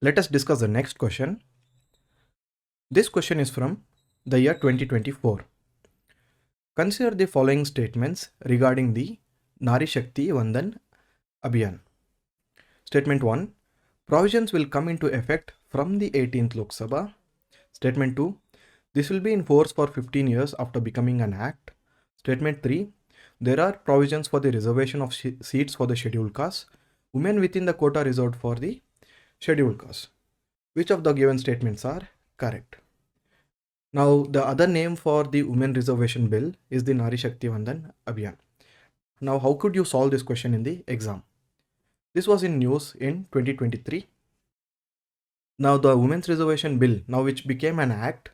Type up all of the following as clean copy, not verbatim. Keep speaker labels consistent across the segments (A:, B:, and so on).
A: Let us discuss the next question. This question is from the year 2024. Consider the following statements regarding the Nari Shakti Vandan Abhiyan. Statement 1. Provisions will come into effect from the 18th Lok Sabha. Statement 2. This will be in force for 15 years after becoming an act. Statement 3. There are provisions for the reservation of seats for the scheduled castes. Women within the quota reserved for the scheduled castes. Which of the given statements are correct? Now, the other name for the Women Reservation Bill is the Nari Shakti Vandan Abhiyan. Now, how could you solve this question in the exam? This was in news in 2023. Now, the Women's Reservation Bill, now which became an act,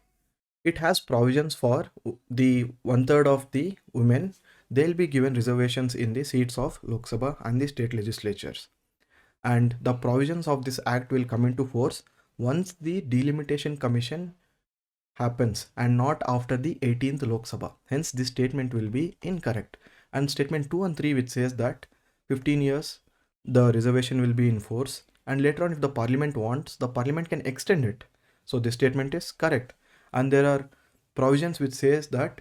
A: it has provisions for the 1/3 of the women. They'll be given reservations in the seats of Lok Sabha and the state legislatures. And the provisions of this act will come into force once the delimitation commission happens and not after the 18th Lok Sabha. Hence, this statement will be incorrect. And statement 2 and 3, which says that 15 years the reservation will be in force, and later on, if the parliament wants, the parliament can extend it. So this statement is correct. And there are provisions which says that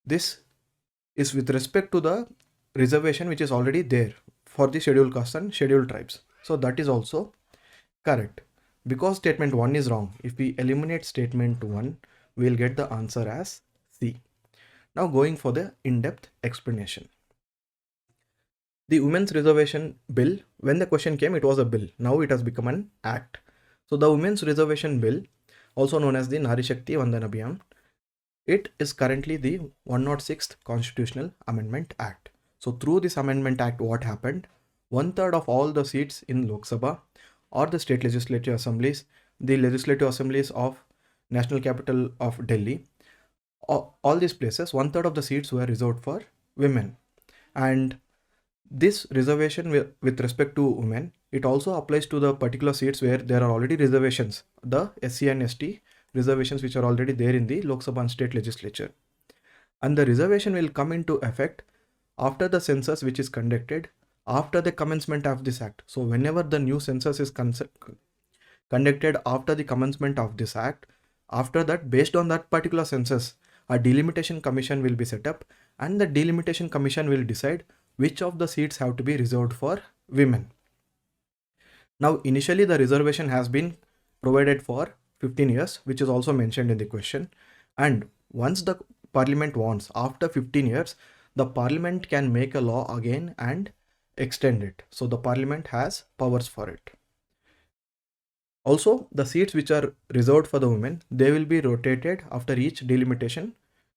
A: this is with respect to the reservation which is already there for the scheduled castes and scheduled tribes. So that is also correct. Because statement 1 is wrong, if we eliminate statement 1, we'll get the answer as C. Now going for the in-depth explanation. The Women's Reservation Bill, when the question came, it was a bill. Now it has become an act. So the Women's Reservation Bill, also known as the Nari Shakti Vandan Abhiyan, it is currently the 106th Constitutional Amendment Act. So through this Amendment Act, what happened? 1/3 of all the seats in Lok Sabha or the state legislative assemblies, the legislative assemblies of National Capital of Delhi, all these places, 1/3 of the seats were reserved for women. And this reservation with respect to women, it also applies to the particular seats where there are already reservations, the SC and ST reservations which are already there in the Lok Sabha and state legislature. And the reservation will come into effect after the census which is conducted after the commencement of this act. So whenever the new census is conducted after the commencement of this act, after that, based on that particular census, a delimitation commission will be set up, and the delimitation commission will decide which of the seats have to be reserved for women. Now, initially the reservation has been provided for 15 years, which is also mentioned in the question. And once the parliament wants, after 15 years, the parliament can make a law again and extend it. So the parliament has powers for it. Also, the seats which are reserved for the women, they will be rotated after each delimitation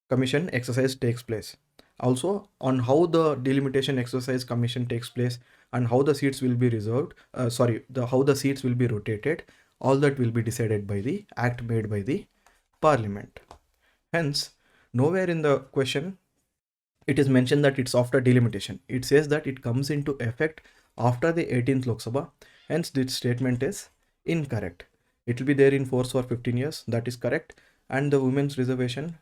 A: commission exercise takes place. Also, on how the delimitation exercise commission takes place and how the seats will be reserved, how the seats will be rotated, all that will be decided by the act made by the parliament. Hence, nowhere in the question it is mentioned that it's after delimitation. It says that it comes into effect after the 18th Lok Sabha. Hence, this statement is incorrect. It will be there in force for 15 years. That is correct. And the women's reservation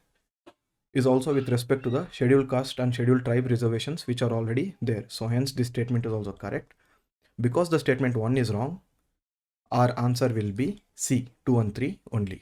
A: is also with respect to the scheduled caste and scheduled tribe reservations which are already there. So hence this statement is also correct. Because the statement 1 is wrong, our answer will be C, 2 and 3 only.